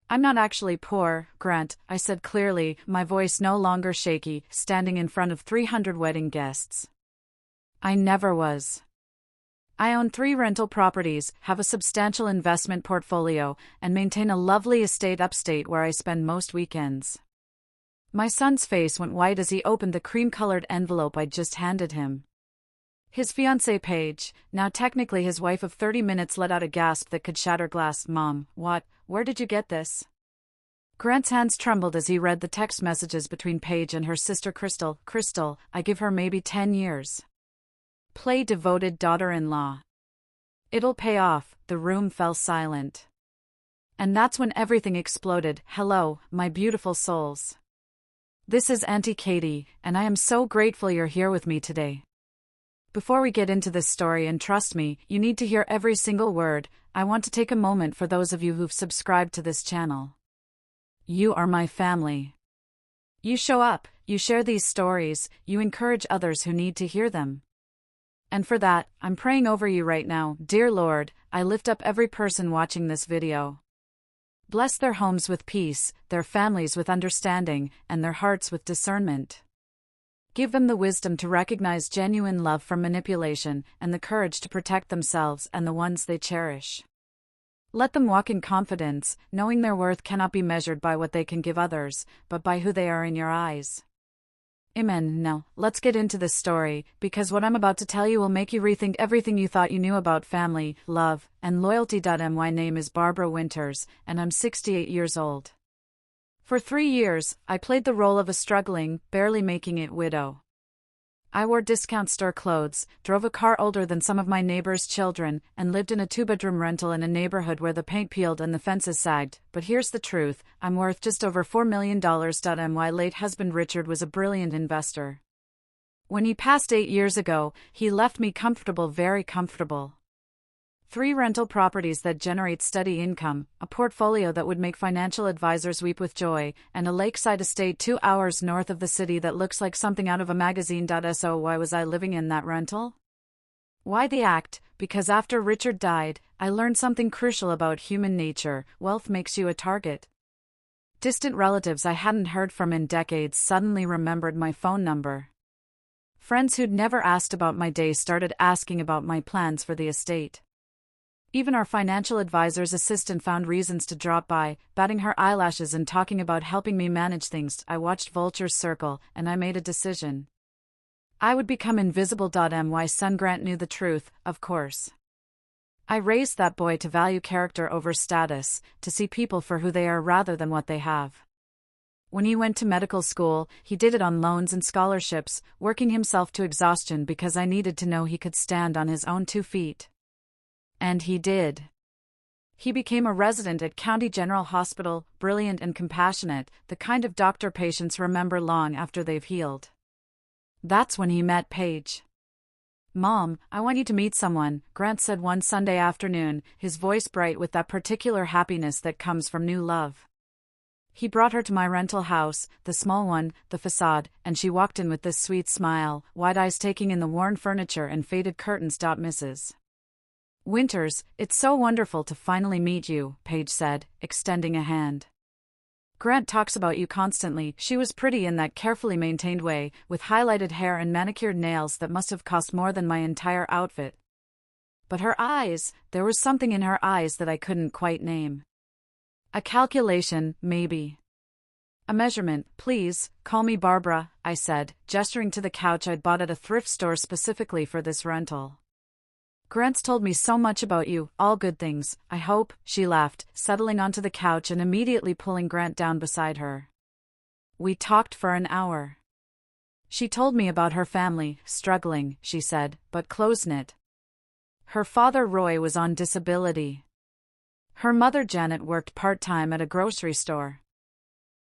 I'm not actually poor, Grant, I said clearly, my voice no longer shaky, standing in front of 300 wedding guests. I never was. I own 3 rental properties, have a substantial investment portfolio, and maintain a lovely estate upstate where I spend most weekends. My son's face went white as he opened the cream-colored envelope I'd just handed him. His fiancée Paige, now technically his wife of 30 minutes, let out a gasp that could shatter glass. Mom, what? Where did you get this? Grant's hands trembled as he read the text messages between Paige and her sister Crystal. Crystal, I give her maybe 10 years. Play devoted daughter-in-law. It'll pay off. The room fell silent. And that's when everything exploded. Hello, my beautiful souls. This is Auntie Katie, and I am so grateful you're here with me today. Before we get into this story, and trust me, you need to hear every single word, I want to take a moment for those of you who've subscribed to this channel. You are my family. You show up, you share these stories, you encourage others who need to hear them. And for that, I'm praying over you right now. Dear Lord, I lift up every person watching this video. Bless their homes with peace, their families with understanding, and their hearts with discernment. Give them the wisdom to recognize genuine love from manipulation, and the courage to protect themselves and the ones they cherish. Let them walk in confidence, knowing their worth cannot be measured by what they can give others, but by who they are in your eyes. Amen. Now, let's get into this story, because what I'm about to tell you will make you rethink everything you thought you knew about family, love, and loyalty. My name is Barbara Winters, and I'm 68 years old. For 3 years, I played the role of a struggling, barely making it widow. I wore discount store clothes, drove a car older than some of my neighbors' children, and lived in a 2-bedroom rental in a neighborhood where the paint peeled and the fences sagged. But here's the truth, I'm worth just over $4 million. My late husband Richard was a brilliant investor. When he passed 8 years ago, he left me comfortable, very comfortable. 3 rental properties that generate steady income, a portfolio that would make financial advisors weep with joy, and a lakeside estate 2 hours north of the city that looks like something out of a magazine. So why was I living in that rental? Why the act? Because after Richard died, I learned something crucial about human nature. Wealth makes you a target. Distant relatives I hadn't heard from in decades suddenly remembered my phone number. Friends who'd never asked about my day started asking about my plans for the estate. Even our financial advisor's assistant found reasons to drop by, batting her eyelashes and talking about helping me manage things. I watched vultures circle, and I made a decision. I would become invisible. My son Grant knew the truth, of course. I raised that boy to value character over status, to see people for who they are rather than what they have. When he went to medical school, he did it on loans and scholarships, working himself to exhaustion because I needed to know he could stand on his own 2 feet. And he did. He became a resident at County General Hospital, brilliant and compassionate, the kind of doctor patients remember long after they've healed. That's when he met Paige. Mom, I want you to meet someone, Grant said one Sunday afternoon, his voice bright with that particular happiness that comes from new love. He brought her to my rental house, the small one, the facade, and she walked in with this sweet smile, wide eyes taking in the worn furniture and faded curtains. Mrs. Winters, it's so wonderful to finally meet you, Paige said, extending a hand. Grant talks about you constantly. She was pretty in that carefully maintained way, with highlighted hair and manicured nails that must have cost more than my entire outfit. But her eyes, there was something in her eyes that I couldn't quite name. A calculation, maybe. A measurement. Please, call me Barbara, I said, gesturing to the couch I'd bought at a thrift store specifically for this rental. Grant's told me so much about you, all good things, I hope, she laughed, settling onto the couch and immediately pulling Grant down beside her. We talked for an hour. She told me about her family, struggling, she said, but close-knit. Her father Roy was on disability. Her mother Janet worked part-time at a grocery store.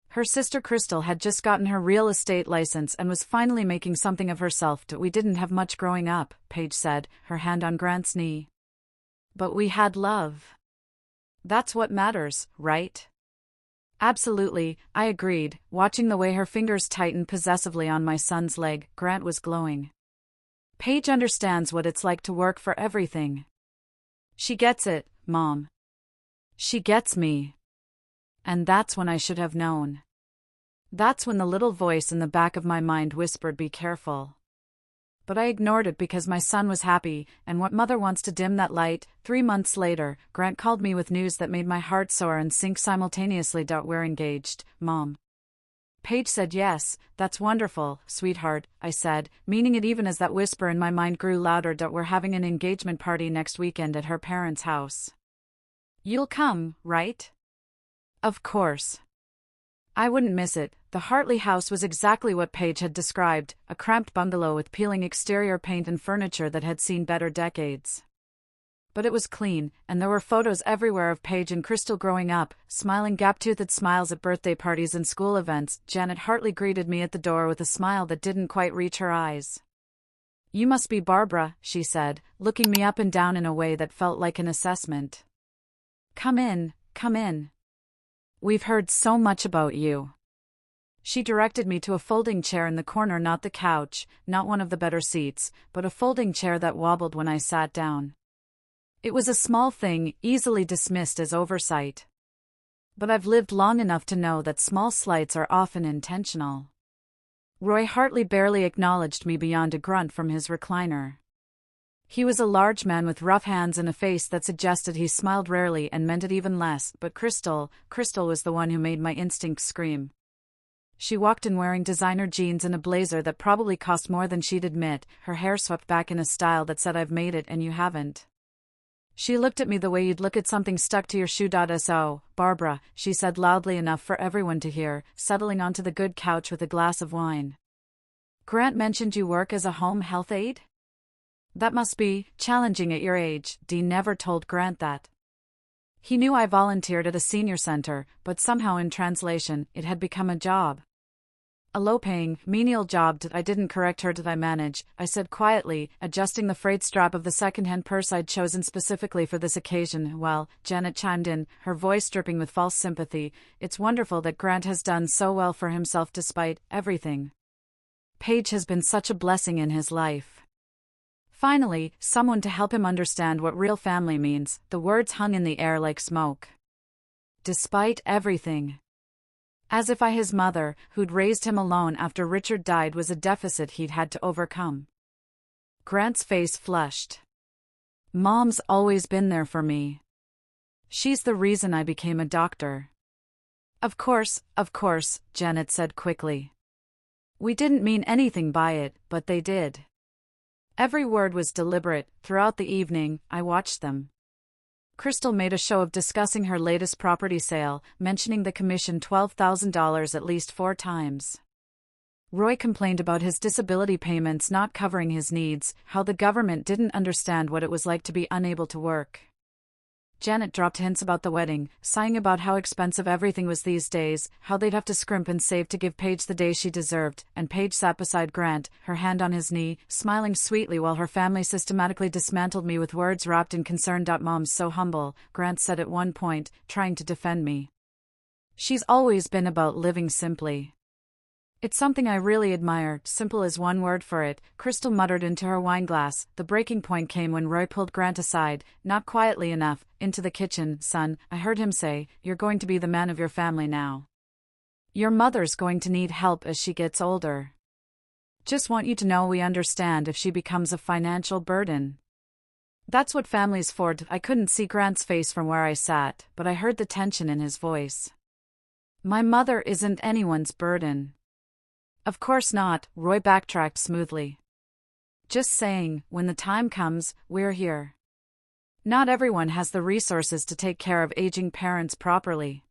Her sister Crystal had just gotten her real estate license and was finally making something of herself. We didn't have much growing up, Paige said, her hand on Grant's knee. But we had love. That's what matters, right? Absolutely, I agreed, watching the way her fingers tightened possessively on my son's leg. Grant was glowing. Paige understands what it's like to work for everything. She gets it, Mom. She gets me. And that's when I should have known. That's when the little voice in the back of my mind whispered, be careful. But I ignored it because my son was happy, and what mother wants to dim that light? 3 months later, Grant called me with news that made my heart soar and sink simultaneously. We're engaged, Mom. Paige said yes. That's wonderful, sweetheart, I said, meaning it even as that whisper in my mind grew louder. We're having an engagement party next weekend at her parents' house. You'll come, right? Of course. I wouldn't miss it. The Hartley house was exactly what Paige had described, a cramped bungalow with peeling exterior paint and furniture that had seen better decades. But it was clean, and there were photos everywhere of Paige and Crystal growing up, smiling gap-toothed smiles at birthday parties and school events. Janet Hartley greeted me at the door with a smile that didn't quite reach her eyes. You must be Barbara, she said, looking me up and down in a way that felt like an assessment. Come in, come in. We've heard so much about you. She directed me to a folding chair in the corner, not the couch, not one of the better seats, but a folding chair that wobbled when I sat down. It was a small thing, easily dismissed as oversight. But I've lived long enough to know that small slights are often intentional. Roy Hartley barely acknowledged me beyond a grunt from his recliner. He was a large man with rough hands and a face that suggested he smiled rarely and meant it even less, but Crystal was the one who made my instincts scream. She walked in wearing designer jeans and a blazer that probably cost more than she'd admit, her hair swept back in a style that said I've made it and you haven't. She looked at me the way you'd look at something stuck to your shoe. So, Barbara, she said loudly enough for everyone to hear, settling onto the good couch with a glass of wine. Grant mentioned you work as a home health aide? That must be challenging at your age. Dee never told Grant that. He knew I volunteered at a senior center, but somehow in translation, it had become a job. A low-paying, menial job that I didn't correct her. Did I manage? I said quietly, adjusting the frayed strap of the second-hand purse I'd chosen specifically for this occasion. Well, Janet chimed in, her voice dripping with false sympathy. It's wonderful that Grant has done so well for himself despite everything. Paige has been such a blessing in his life. Finally, someone to help him understand what real family means. The words hung in the air like smoke. Despite everything. As if his mother, who'd raised him alone after Richard died, was a deficit he'd had to overcome. Grant's face flushed. Mom's always been there for me. She's the reason I became a doctor. Of course, Janet said quickly. We didn't mean anything by it, but they did. Every word was deliberate. Throughout the evening, I watched them. Crystal made a show of discussing her latest property sale, mentioning the commission $12,000 at least 4 times. Roy complained about his disability payments not covering his needs, how the government didn't understand what it was like to be unable to work. Janet dropped hints about the wedding, sighing about how expensive everything was these days, how they'd have to scrimp and save to give Paige the day she deserved, and Paige sat beside Grant, her hand on his knee, smiling sweetly while her family systematically dismantled me with words wrapped in concern. Mom's so humble, Grant said at one point, trying to defend me. She's always been about living simply. It's something I really admire. Simple is one word for it, Crystal muttered into her wineglass. The breaking point came when Roy pulled Grant aside, not quietly enough, into the kitchen. Son, I heard him say, you're going to be the man of your family now. Your mother's going to need help as she gets older. Just want you to know we understand if she becomes a financial burden. That's what family's for. I couldn't see Grant's face from where I sat, but I heard the tension in his voice. My mother isn't anyone's burden. Of course not, Roy backtracked smoothly. Just saying, when the time comes, we're here. Not everyone has the resources to take care of aging parents properly.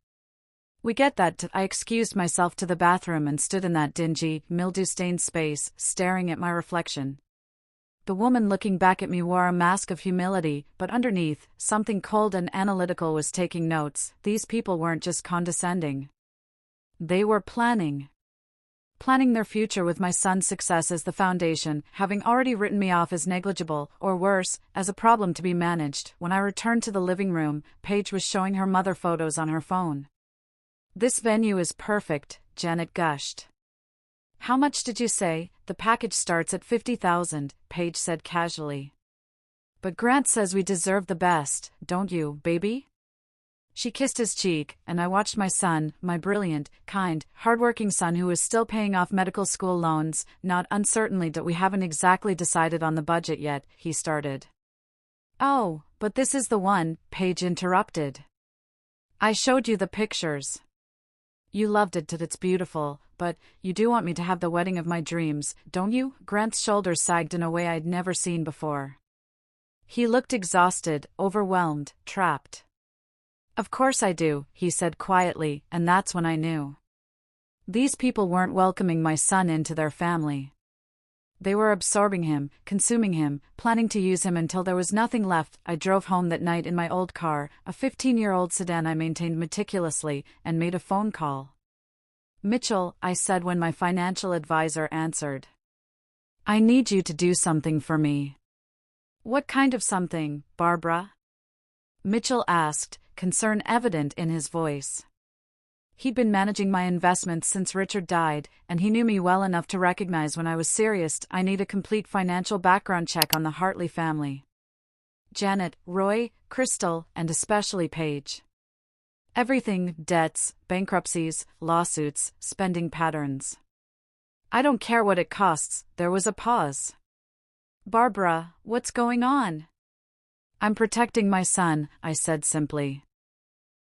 We get that. I excused myself to the bathroom and stood in that dingy, mildew-stained space, staring at my reflection. The woman looking back at me wore a mask of humility, but underneath, something cold and analytical was taking notes. These people weren't just condescending. They were planning their future with my son's success as the foundation, having already written me off as negligible, or worse, as a problem to be managed. When I returned to the living room, Paige was showing her mother photos on her phone. This venue is perfect, Janet gushed. How much did you say? The package starts at $50,000, Paige said casually. But Grant says we deserve the best, don't you, baby? She kissed his cheek, and I watched my son, my brilliant, kind, hardworking son who was still paying off medical school loans, nod uncertainly that we haven't exactly decided on the budget yet, he started. Oh, but this is the one, Paige interrupted. I showed you the pictures. You loved it, that it's beautiful, but you do want me to have the wedding of my dreams, don't you? Grant's shoulders sagged in a way I'd never seen before. He looked exhausted, overwhelmed, trapped. Of course I do, he said quietly, and that's when I knew. These people weren't welcoming my son into their family. They were absorbing him, consuming him, planning to use him until there was nothing left. I drove home that night in my old car, a 15-year-old sedan I maintained meticulously, and made a phone call. Mitchell, I said when my financial advisor answered. I need you to do something for me. What kind of something, Barbara? Mitchell asked, concern evident in his voice. He'd been managing my investments since Richard died, and he knew me well enough to recognize when I was serious. I need a complete financial background check on the Hartley family. Janet, Roy, Crystal, and especially Paige. Everything, debts, bankruptcies, lawsuits, spending patterns. I don't care what it costs. There was a pause. Barbara, what's going on? I'm protecting my son, I said simply.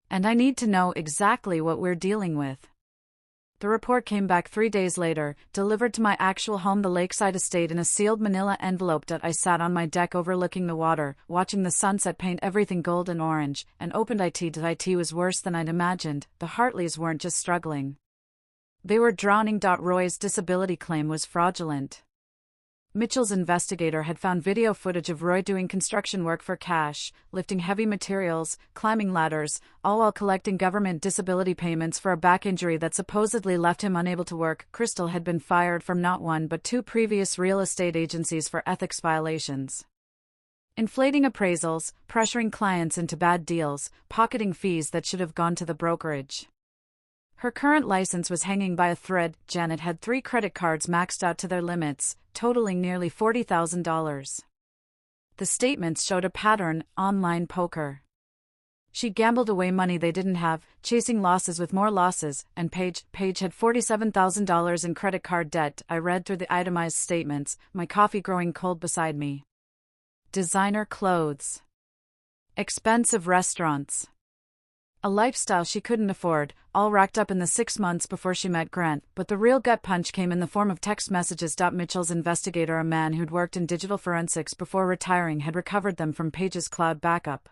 And I need to know exactly what we're dealing with. The report came back 3 days later, delivered to my actual home, the lakeside estate, in a sealed manila envelope. I sat on my deck overlooking the water, watching the sunset paint everything gold and orange, and opened it. It was worse than I'd imagined. The Hartleys weren't just struggling. They were drowning. Roy's disability claim was fraudulent. Mitchell's investigator had found video footage of Roy doing construction work for cash, lifting heavy materials, climbing ladders, all while collecting government disability payments for a back injury that supposedly left him unable to work. Crystal had been fired from not one but 2 previous real estate agencies for ethics violations. Inflating appraisals, pressuring clients into bad deals, pocketing fees that should have gone to the brokerage. Her current license was hanging by a thread. Janet had 3 credit cards maxed out to their limits, totaling nearly $40,000. The statements showed a pattern: online poker. She gambled away money they didn't have, chasing losses with more losses, and Paige had $47,000 in credit card debt. I read through the itemized statements, my coffee growing cold beside me. Designer clothes. Expensive restaurants. A lifestyle she couldn't afford, all racked up in the 6 months before she met Grant. But the real gut punch came in the form of text messages. Mitchell's investigator, a man who'd worked in digital forensics before retiring, had recovered them from Paige's cloud backup.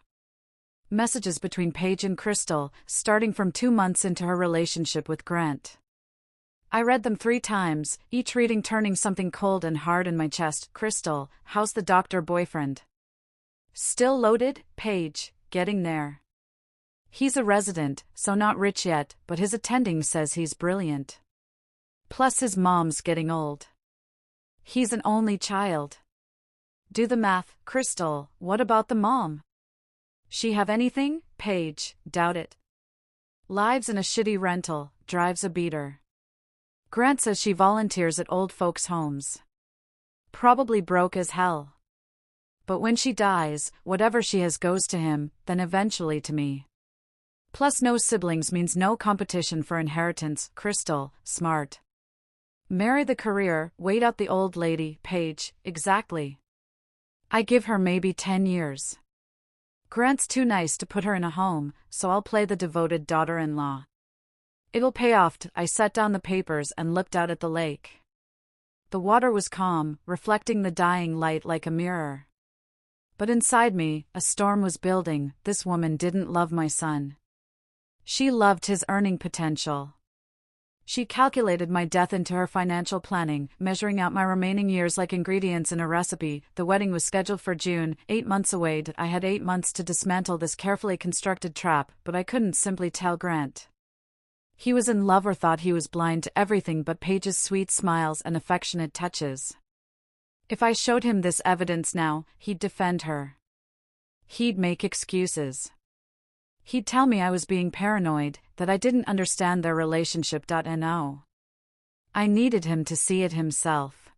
Messages between Paige and Crystal, starting from 2 months into her relationship with Grant. I read them 3 times, each reading turning something cold and hard in my chest. Crystal, how's the doctor boyfriend? Still loaded? Paige, getting there. He's a resident, so not rich yet, but his attending says he's brilliant. Plus his mom's getting old. He's an only child. Do the math. Crystal, what about the mom? She have anything? Paige, doubt it. Lives in a shitty rental, drives a beater. Grant says she volunteers at old folks' homes. Probably broke as hell. But when she dies, whatever she has goes to him, then eventually to me. Plus no siblings means no competition for inheritance. Crystal, smart. Marry the career, wait out the old lady. Paige, exactly. I give her maybe 10 years. Grant's too nice to put her in a home, so I'll play the devoted daughter-in-law. It'll pay off. I set down the papers and looked out at the lake. The water was calm, reflecting the dying light like a mirror. But inside me, a storm was building. This woman didn't love my son. She loved his earning potential. She calculated my death into her financial planning, measuring out my remaining years like ingredients in a recipe. The wedding was scheduled for June, 8 months away. I had 8 months to dismantle this carefully constructed trap, but I couldn't simply tell Grant. He was in love or thought he was blind to everything but Paige's sweet smiles and affectionate touches. If I showed him this evidence now, he'd defend her. He'd make excuses. He'd tell me I was being paranoid, that I didn't understand their relationship. No. I needed him to see it himself.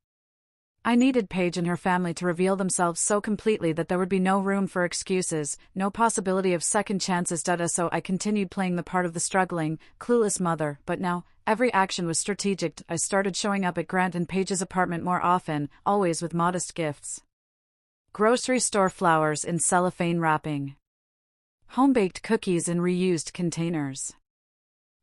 I needed Paige and her family to reveal themselves so completely that there would be no room for excuses, no possibility of second chances. So I continued playing the part of the struggling, clueless mother, but now, every action was strategic. I started showing up at Grant and Paige's apartment more often, always with modest gifts. Grocery store flowers in cellophane wrapping. Home-baked cookies in reused containers.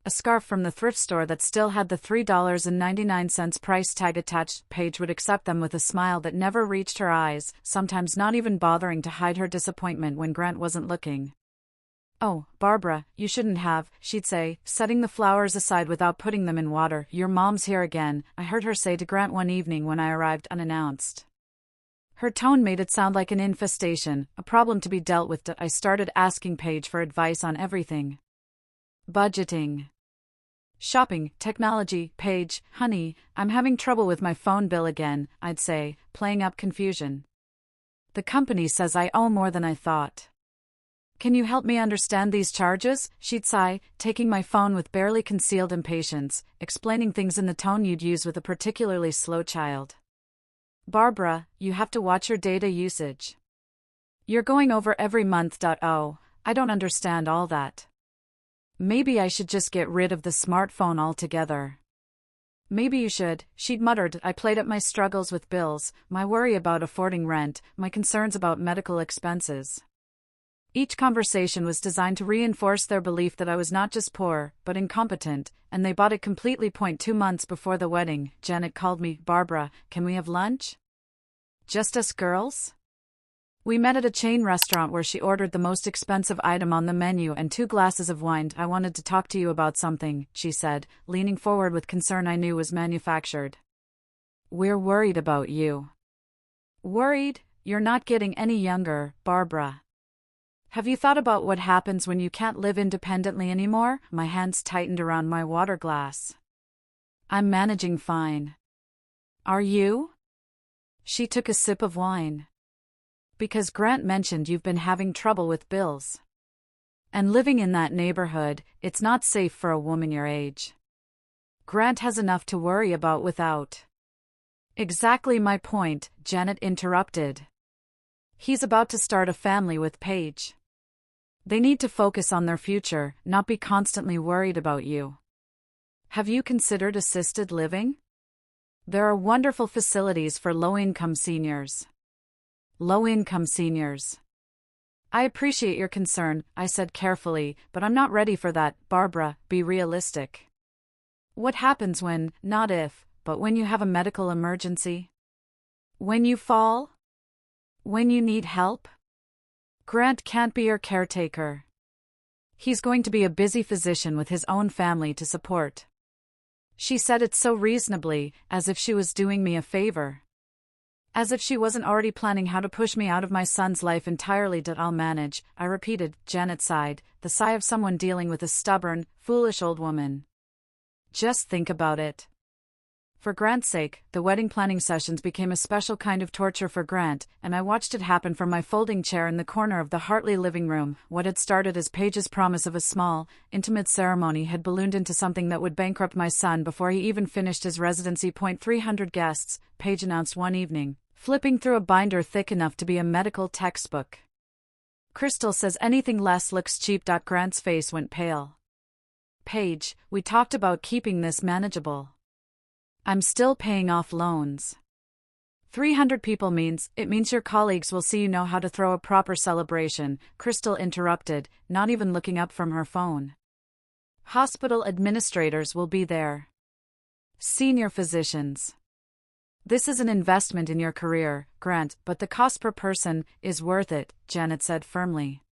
A scarf from the thrift store that still had the $3.99 price tag attached. Paige would accept them with a smile that never reached her eyes, sometimes not even bothering to hide her disappointment when Grant wasn't looking. "Oh, Barbara, you shouldn't have," she'd say, setting the flowers aside without putting them in water. "Your mom's here again," I heard her say to Grant one evening when I arrived unannounced. Her tone made it sound like an infestation, a problem to be dealt with. I started asking Paige for advice on everything. Budgeting. Shopping, technology. "Paige, honey, I'm having trouble with my phone bill again," I'd say, playing up confusion. "The company says I owe more than I thought. Can you help me understand these charges?" She'd sigh, taking my phone with barely concealed impatience, explaining things in the tone you'd use with a particularly slow child. "Barbara, you have to watch your data usage. You're going over every month. Oh, I don't understand all that. Maybe I should just get rid of the smartphone altogether." "Maybe you should," she'd muttered. I played up my struggles with bills, my worry about affording rent, my concerns about medical expenses. Each conversation was designed to reinforce their belief that I was not just poor, but incompetent, and they bought it completely. 2 months before the wedding, Janet called me. "Barbara, can we have lunch? Just us girls?" We met at a chain restaurant where she ordered the most expensive item on the menu and 2 glasses of wine. "I wanted to talk to you about something," she said, leaning forward with concern I knew was manufactured. "We're worried about you." "Worried? You're not getting any younger, Barbara. Have you thought about what happens when you can't live independently anymore?" My hands tightened around my water glass. "I'm managing fine. Are you?" She took a sip of wine. "Because Grant mentioned you've been having trouble with bills. And living in that neighborhood, it's not safe for a woman your age. Grant has enough to worry about without." "Exactly my point," Janet interrupted. "He's about to start a family with Paige. They need to focus on their future, not be constantly worried about you. Have you considered assisted living? There are wonderful facilities for low-income seniors." "Low-income seniors. I appreciate your concern," I said carefully, "but I'm not ready for that. Barbara, be realistic. What happens when, not if, but when you have a medical emergency? When you fall? When you need help? Grant can't be your caretaker. He's going to be a busy physician with his own family to support." She said it so reasonably, as if she was doing me a favor. As if she wasn't already planning how to push me out of my son's life entirely. "I'll manage," I repeated. Janet sighed, the sigh of someone dealing with a stubborn, foolish old woman. "Just think about it." For Grant's sake, the wedding planning sessions became a special kind of torture for Grant, and I watched it happen from my folding chair in the corner of the Hartley living room. What had started as Paige's promise of a small, intimate ceremony had ballooned into something that would bankrupt my son before he even finished his residency. 300 guests, Paige announced one evening, flipping through a binder thick enough to be a medical textbook. "Crystal says anything less looks cheap." Grant's face went pale. "Paige, we talked about keeping this manageable. I'm still paying off loans. 300 people means your colleagues will see you know how to throw a proper celebration," Crystal interrupted, not even looking up from her phone. "Hospital administrators will be there. Senior physicians. This is an investment in your career, Grant, but the cost per person is worth it," Janet said firmly.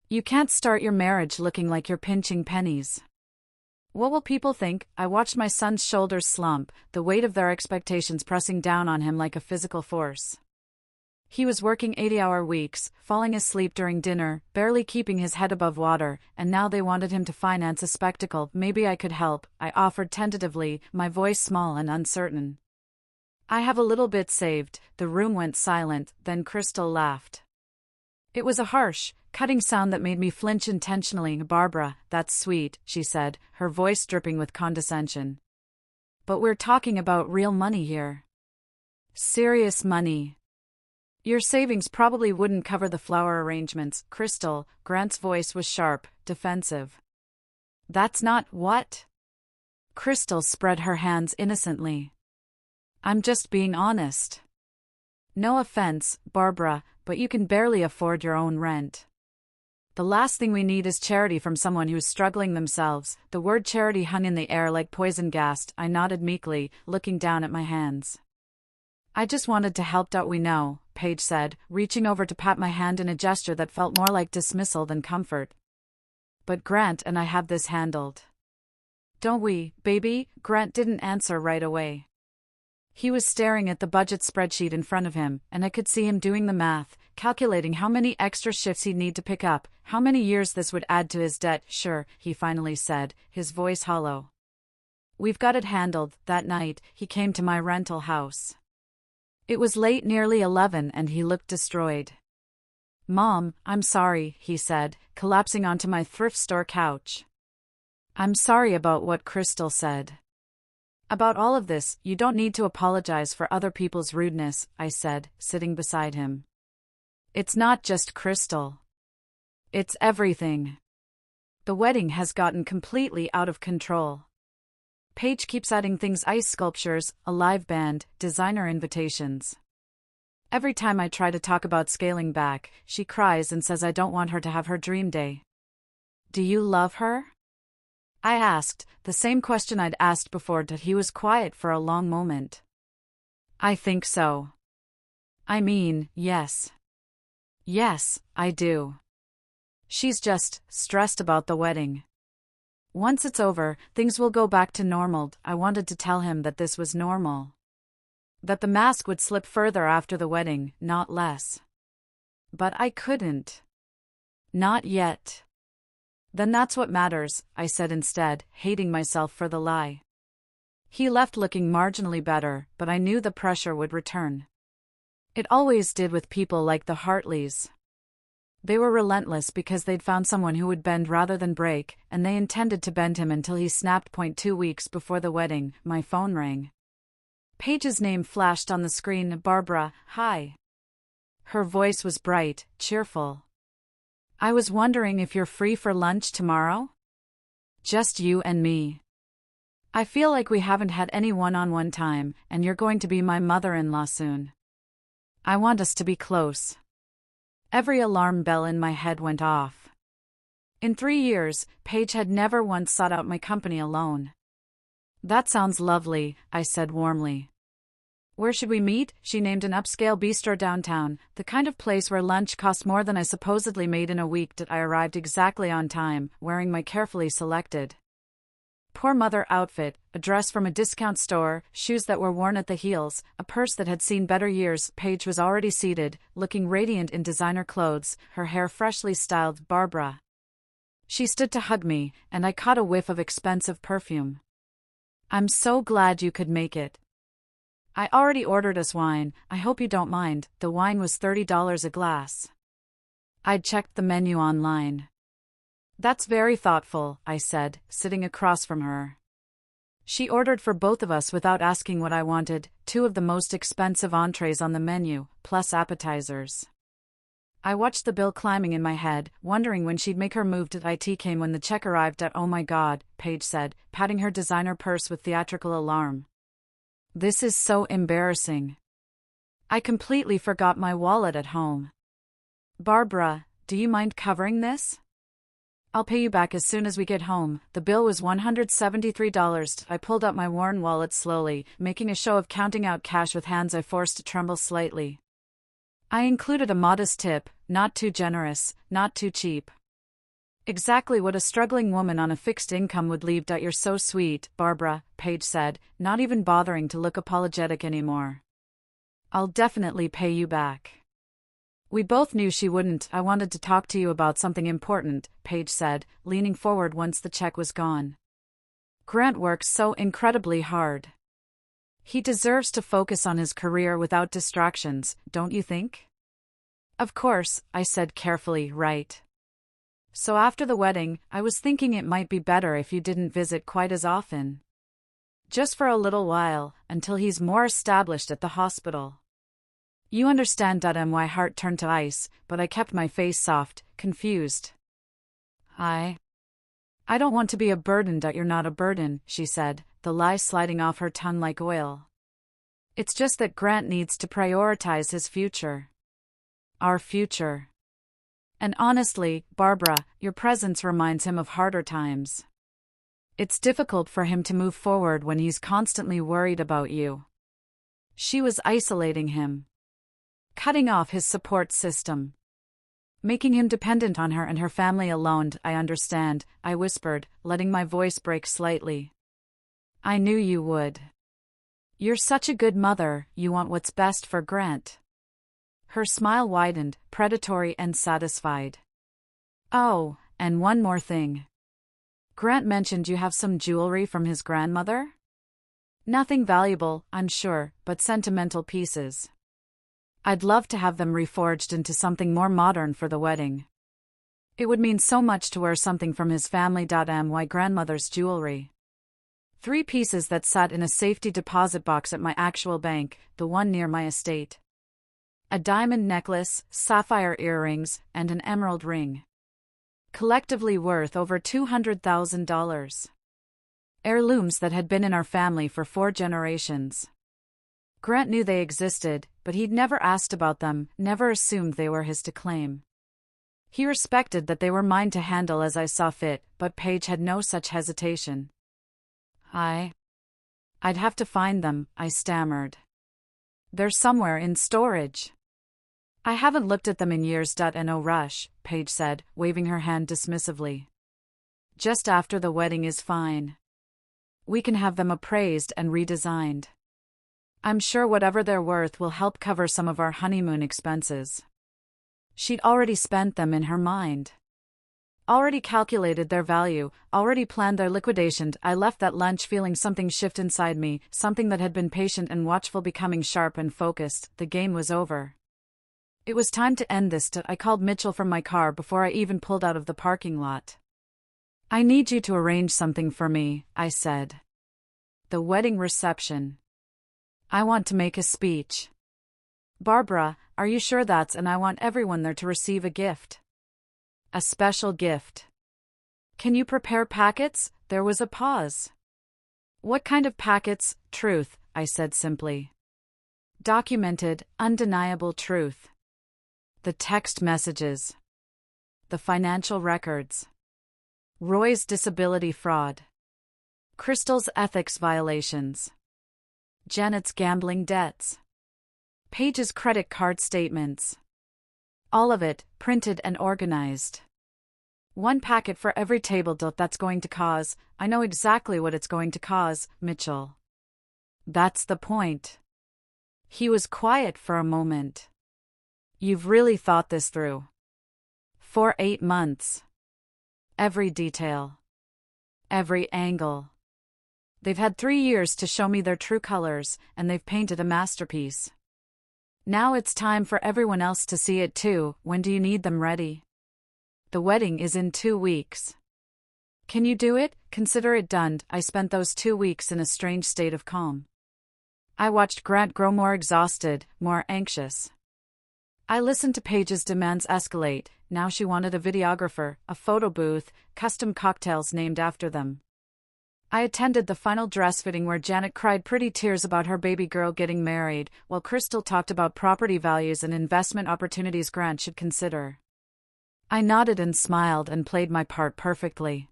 "You can't start your marriage looking like you're pinching pennies. What will people think?" I watched my son's shoulders slump, the weight of their expectations pressing down on him like a physical force. He was working 80-hour weeks, falling asleep during dinner, barely keeping his head above water, and now they wanted him to finance a spectacle. "Maybe I could help," I offered tentatively, my voice small and uncertain. "I have a little bit saved." The room went silent, then Crystal laughed. It was a harsh, cutting sound that made me flinch intentionally. "Barbara, that's sweet," she said, her voice dripping with condescension. "But we're talking about real money here. Serious money. Your savings probably wouldn't cover the flower arrangements, Crystal. Grant's voice was sharp, defensive. That's not what? Crystal spread her hands innocently. I'm just being honest. No offense, Barbara, but you can barely afford your own rent. The last thing we need is charity from someone who's struggling themselves. The word charity hung in the air like poison gas. I nodded meekly, looking down at my hands. I just wanted to help out, we know, Paige said, reaching over to pat my hand in a gesture that felt more like dismissal than comfort. But Grant and I have this handled. Don't we, baby? Grant didn't answer right away. He was staring at the budget spreadsheet in front of him, and I could see him doing the math, calculating how many extra shifts he'd need to pick up, how many years this would add to his debt. Sure, he finally said, his voice hollow. We've got it handled. That night, he came to my rental house. It was late, nearly 11, and he looked destroyed. Mom, I'm sorry, he said, collapsing onto my thrift store couch. I'm sorry about what Crystal said. About all of this, you don't need to apologize for other people's rudeness, I said, sitting beside him. It's not just Crystal. It's everything. The wedding has gotten completely out of control. Paige keeps adding things: ice sculptures, a live band, designer invitations. Every time I try to talk about scaling back, she cries and says I don't want her to have her dream day. Do you love her? I asked, the same question I'd asked before. He was quiet for a long moment. I think so. I mean, yes. Yes, I do. She's just stressed about the wedding. Once it's over, things will go back to normal. I wanted to tell him that this was normal. That the mask would slip further after the wedding, not less. But I couldn't. Not yet. Then that's what matters, I said instead, hating myself for the lie. He left looking marginally better, but I knew the pressure would return. It always did with people like the Hartleys. They were relentless because they'd found someone who would bend rather than break, and they intended to bend him until he snapped. 2 weeks before the wedding, my phone rang. Paige's name flashed on the screen. Barbara, hi. Her voice was bright, cheerful. I was wondering if you're free for lunch tomorrow? Just you and me. I feel like we haven't had any one-on-one time, and you're going to be my mother-in-law soon. I want us to be close. Every alarm bell in my head went off. In 3 years, Paige had never once sought out my company alone. That sounds lovely, I said warmly. Where should we meet? She named an upscale bistro downtown, the kind of place where lunch cost more than I supposedly made in a week. I arrived exactly on time, wearing my carefully selected poor mother outfit, a dress from a discount store, shoes that were worn at the heels, a purse that had seen better years. Paige was already seated, looking radiant in designer clothes, her hair freshly styled. Barbara. She stood to hug me, and I caught a whiff of expensive perfume. I'm so glad you could make it. I already ordered us wine. I hope you don't mind. The wine was $30 a glass. I'd checked the menu online. That's very thoughtful, I said, sitting across from her. She ordered for both of us without asking what I wanted, 2 of the most expensive entrees on the menu, plus appetizers. I watched the bill climbing in my head, wondering when she'd make her move. It came when the check arrived. Oh my God, Paige said, patting her designer purse with theatrical alarm. This is so embarrassing. I completely forgot my wallet at home. Barbara, do you mind covering this? I'll pay you back as soon as we get home. The bill was $173. I pulled out my worn wallet slowly, making a show of counting out cash with hands I forced to tremble slightly. I included a modest tip, not too generous, not too cheap. Exactly what a struggling woman on a fixed income would leave. You're so sweet, Barbara, Paige said, not even bothering to look apologetic anymore. I'll definitely pay you back. We both knew she wouldn't. I wanted to talk to you about something important, Paige said, leaning forward once the check was gone. Grant works so incredibly hard. He deserves to focus on his career without distractions, don't you think? Of course, I said carefully, right. So after the wedding, I was thinking it might be better if you didn't visit quite as often. Just for a little while, until he's more established at the hospital. You understand. My heart turned to ice, but I kept my face soft, confused. I don't want to be a burden. You're not a burden, she said, the lie sliding off her tongue like oil. It's just that Grant needs to prioritize his future. Our future. And honestly, Barbara, your presence reminds him of harder times. It's difficult for him to move forward when he's constantly worried about you. She was isolating him. Cutting off his support system. Making him dependent on her and her family alone. I understand, I whispered, letting my voice break slightly. I knew you would. You're such a good mother, you want what's best for Grant. Her smile widened, predatory and satisfied. Oh, and one more thing. Grant mentioned you have some jewelry from his grandmother? Nothing valuable, I'm sure, but sentimental pieces. I'd love to have them reforged into something more modern for the wedding. It would mean so much to wear something from his family. My grandmother's jewelry. 3 pieces that sat in a safety deposit box at my actual bank, the one near my estate. A diamond necklace, sapphire earrings, and an emerald ring. Collectively worth over $200,000. Heirlooms that had been in our family for 4 generations. Grant knew they existed, but he'd never asked about them, never assumed they were his to claim. He respected that they were mine to handle as I saw fit, but Paige had no such hesitation. I'd have to find them, I stammered. They're somewhere in storage. I haven't looked at them in years. No rush, Paige said, waving her hand dismissively. Just after the wedding is fine. We can have them appraised and redesigned. I'm sure whatever they're worth will help cover some of our honeymoon expenses. She'd already spent them in her mind. Already calculated their value, already planned their liquidation. I left that lunch feeling something shift inside me, something that had been patient and watchful becoming sharp and focused. The game was over. It was time to end this. I called Mitchell from my car before I even pulled out of the parking lot. I need you to arrange something for me, I said. The wedding reception. I want to make a speech. Barbara, are you sure that's and I want everyone there to receive a gift? A special gift. Can you prepare packets? There was a pause. What kind of packets? Truth, I said simply. Documented, undeniable truth. The text messages. The financial records. Roy's disability fraud. Crystal's ethics violations. Janet's gambling debts. Paige's credit card statements. All of it, printed and organized. 1 packet for every table. That's going to cause, I know exactly what it's going to cause, Mitchell. That's the point. He was quiet for a moment. You've really thought this through. For 8 months. Every detail. Every angle. They've had 3 years to show me their true colors, and they've painted a masterpiece. Now it's time for everyone else to see it too. When do you need them ready? The wedding is in 2 weeks. Can you do it? Consider it done. I spent those 2 weeks in a strange state of calm. I watched Grant grow more exhausted, more anxious. I listened to Paige's demands escalate. Now she wanted a videographer, a photo booth, custom cocktails named after them. I attended the final dress fitting where Janet cried pretty tears about her baby girl getting married, while Crystal talked about property values and investment opportunities Grant should consider. I nodded and smiled and played my part perfectly.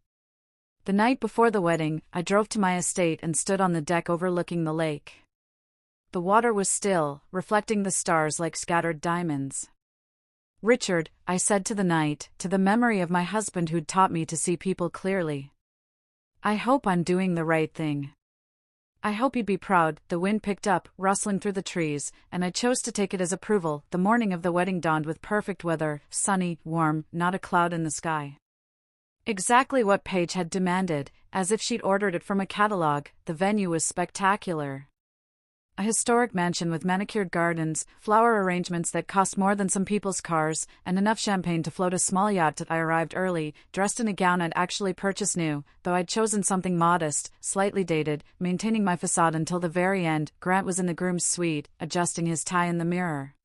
The night before the wedding, I drove to my estate and stood on the deck overlooking the lake. The water was still, reflecting the stars like scattered diamonds. Richard, I said to the night, to the memory of my husband who'd taught me to see people clearly. I hope I'm doing the right thing. I hope you'd be proud. The wind picked up, rustling through the trees, and I chose to take it as approval. The morning of the wedding dawned with perfect weather, sunny, warm, not a cloud in the sky. Exactly what Paige had demanded, as if she'd ordered it from a catalog. The venue was spectacular. A historic mansion with manicured gardens, flower arrangements that cost more than some people's cars, and enough champagne to float a small yacht. I arrived early, dressed in a gown I'd actually purchased new, though I'd chosen something modest, slightly dated, maintaining my facade until the very end. Grant was in the groom's suite, adjusting his tie in the mirror.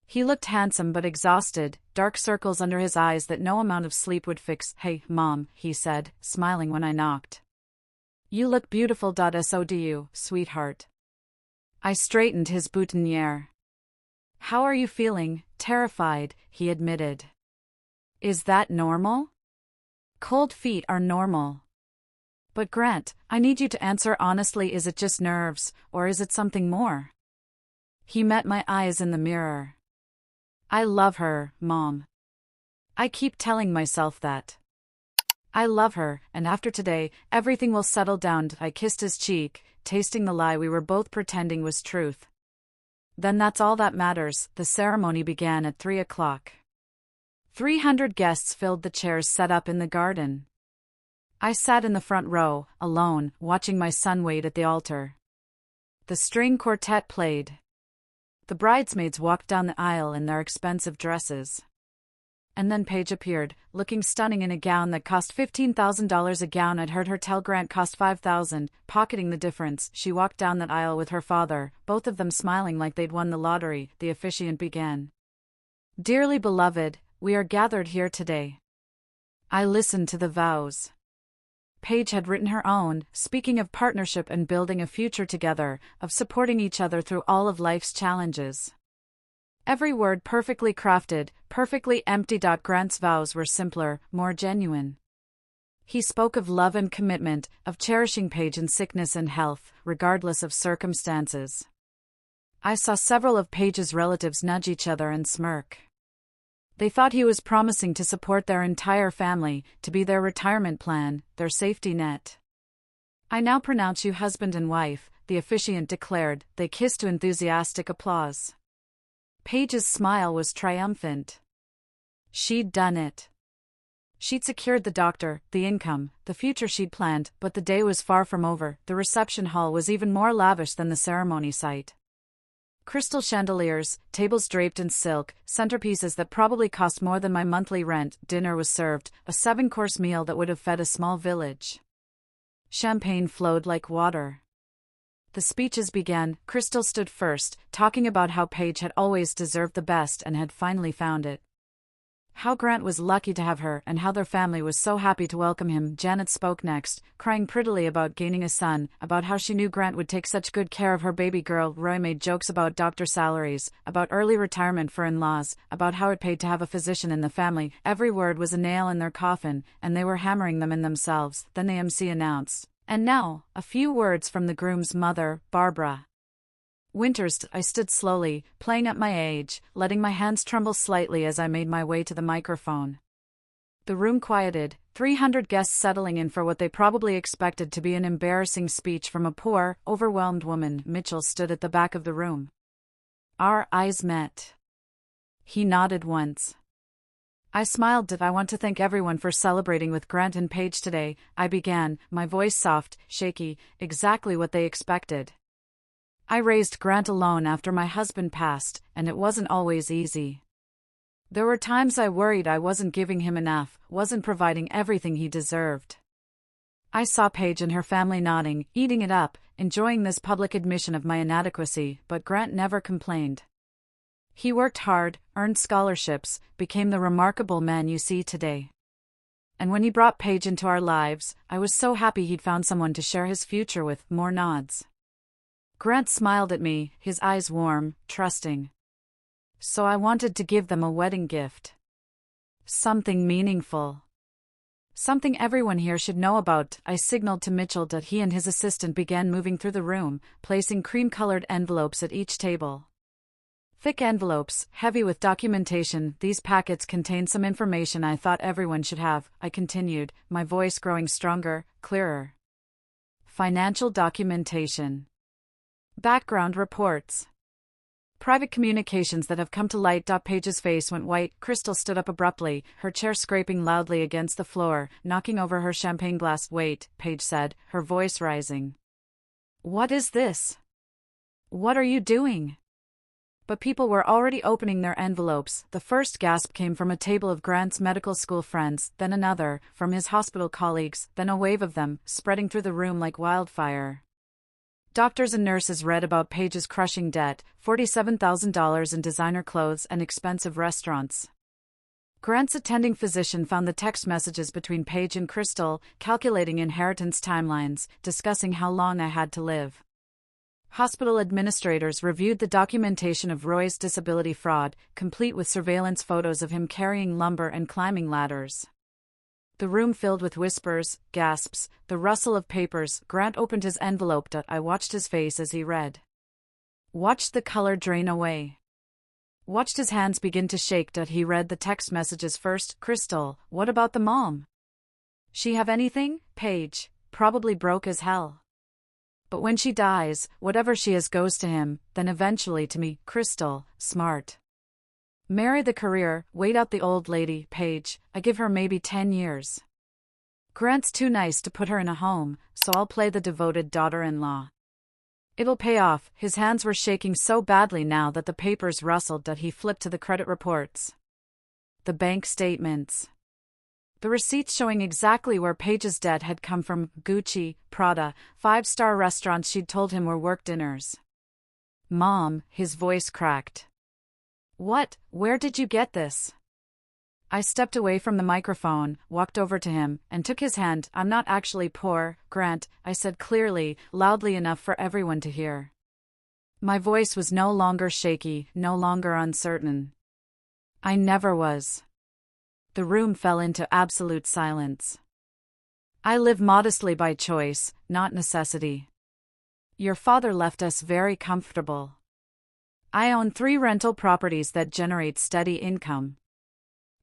He looked handsome but exhausted, dark circles under his eyes that no amount of sleep would fix. "Hey, Mom," he said, smiling when I knocked. "You look beautiful. So do you, sweetheart." I straightened his boutonniere. "How are you feeling?" "Terrified," he admitted. "Is that normal?" "Cold feet are normal." "But Grant, I need you to answer honestly. Is it just nerves, or is it something more?" He met my eyes in the mirror. "I love her, Mom. I keep telling myself that. I love her, and after today, everything will settle down." I kissed his cheek, tasting the lie we were both pretending was truth. "Then that's all that matters." The ceremony began at 3 o'clock. 300 guests filled the chairs set up in the garden. I sat in the front row, alone, watching my son wait at the altar. The string quartet played. The bridesmaids walked down the aisle in their expensive dresses. And then Paige appeared, looking stunning in a gown that cost $15,000 a gown I'd heard her tell Grant cost $5,000. Pocketing the difference, she walked down that aisle with her father, both of them smiling like they'd won the lottery. The officiant began. "Dearly beloved, we are gathered here today." I listened to the vows. Paige had written her own, speaking of partnership and building a future together, of supporting each other through all of life's challenges. Every word perfectly crafted, perfectly empty. Grant's vows were simpler, more genuine. He spoke of love and commitment, of cherishing Paige in sickness and health, regardless of circumstances. I saw several of Paige's relatives nudge each other and smirk. They thought he was promising to support their entire family, to be their retirement plan, their safety net. "I now pronounce you husband and wife," the officiant declared. They kissed to enthusiastic applause. Paige's smile was triumphant. She'd done it. She'd secured the doctor, the income, the future she'd planned, but the day was far from over. The reception hall was even more lavish than the ceremony site. Crystal chandeliers, tables draped in silk, centerpieces that probably cost more than my monthly rent. Dinner was served, a 7-course meal that would have fed a small village. Champagne flowed like water. The speeches began. Crystal stood first, talking about how Paige had always deserved the best and had finally found it. How Grant was lucky to have her and how their family was so happy to welcome him. Janet spoke next, crying prettily about gaining a son, about how she knew Grant would take such good care of her baby girl. Roy made jokes about doctor salaries, about early retirement for in-laws, about how it paid to have a physician in the family. Every word was a nail in their coffin, and they were hammering them in themselves. Then the MC announced, "And now, a few words from the groom's mother, Barbara Winters." I stood slowly, playing up my age, letting my hands tremble slightly as I made my way to the microphone. The room quieted, 300 guests settling in for what they probably expected to be an embarrassing speech from a poor, overwhelmed woman. Mitchell stood at the back of the room. Our eyes met. He nodded once. I smiled. "I want to thank everyone for celebrating with Grant and Paige today," I began, my voice soft, shaky, exactly what they expected. I raised Grant alone after my husband passed, and it wasn't always easy. There were times I worried I wasn't giving him enough, wasn't providing everything he deserved. I saw Paige and her family nodding, eating it up, enjoying this public admission of my inadequacy, but Grant never complained. He worked hard, earned scholarships, became the remarkable man you see today. And when he brought Paige into our lives, I was so happy he'd found someone to share his future with. More nods. Grant smiled at me, his eyes warm, trusting. So I wanted to give them a wedding gift. Something meaningful. Something everyone here should know about. I signaled to Mitchell that he and his assistant began moving through the room, placing cream-colored envelopes at each table. Thick envelopes, heavy with documentation. These packets contained some information I thought everyone should have, I continued, my voice growing stronger, clearer. Financial documentation. Background reports. Private communications that have come to light. Paige's face went white. Crystal stood up abruptly, her chair scraping loudly against the floor, knocking over her champagne glass. "Wait," Paige said, her voice rising. "What is this?" What are you doing? But people were already opening their envelopes. The first gasp came from a table of Grant's medical school friends, then another, from his hospital colleagues, then a wave of them, spreading through the room like wildfire. Doctors and nurses read about Paige's crushing debt, $47,000 in designer clothes and expensive restaurants. Grant's attending physician found the text messages between Paige and Crystal, calculating inheritance timelines, discussing how long I had to live. Hospital administrators reviewed the documentation of Roy's disability fraud, complete with surveillance photos of him carrying lumber and climbing ladders. The room filled with whispers, gasps, the rustle of papers. Grant opened his envelope. I watched his face as he read. Watched the color drain away. Watched his hands begin to shake. He read the text messages first. Crystal, what about the mom? She have anything? Paige, probably broke as hell. But when she dies, whatever she has goes to him, then eventually to me. Crystal, smart. Marry the career, wait out the old lady. Paige, I give her maybe 10 years. Grant's too nice to put her in a home, so I'll play the devoted daughter-in-law. It'll pay off. His hands were shaking so badly now that the papers rustled. He flipped to the credit reports. The bank statements. The receipts showing exactly where Paige's debt had come from: Gucci, Prada, 5-star restaurants she'd told him were work dinners. Mom, his voice cracked. What? Where did you get this? I stepped away from the microphone, walked over to him, and took his hand. I'm not actually poor, Grant, I said clearly, loudly enough for everyone to hear. My voice was no longer shaky, no longer uncertain. I never was. The room fell into absolute silence. I live modestly by choice, not necessity. Your father left us very comfortable. I own 3 rental properties that generate steady income.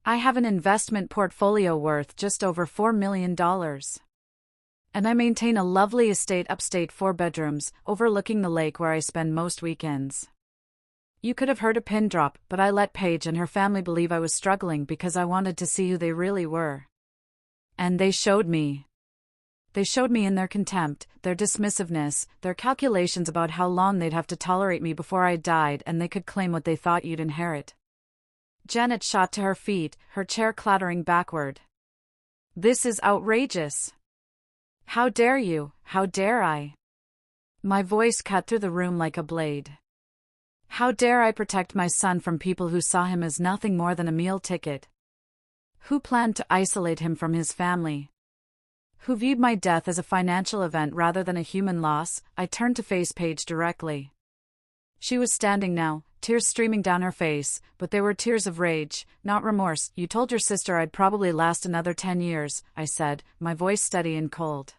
I have an investment portfolio worth just over $4 million. And I maintain a lovely estate upstate 4 bedrooms, overlooking the lake where I spend most weekends. You could have heard a pin drop, but I let Paige and her family believe I was struggling because I wanted to see who they really were. And they showed me. They showed me in their contempt, their dismissiveness, their calculations about how long they'd have to tolerate me before I died and they could claim what they thought you'd inherit. Janet shot to her feet, her chair clattering backward. This is outrageous. How dare you? How dare I? My voice cut through the room like a blade. How dare I protect my son from people who saw him as nothing more than a meal ticket? Who planned to isolate him from his family? Who viewed my death as a financial event rather than a human loss? I turned to face Paige directly. She was standing now, tears streaming down her face, but they were tears of rage, not remorse. You told your sister I'd probably last another 10 years, I said, my voice steady and cold.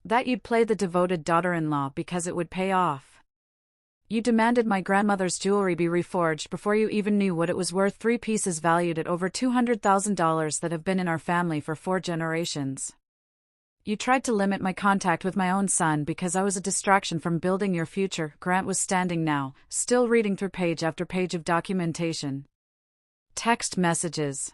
That you'd play the devoted daughter-in-law because it would pay off. You demanded my grandmother's jewelry be reforged before you even knew what it was worth. 3 pieces valued at over $200,000 that have been in our family for 4 generations. You tried to limit my contact with my own son because I was a distraction from building your future. Grant was standing now, still reading through page after page of documentation. Text messages.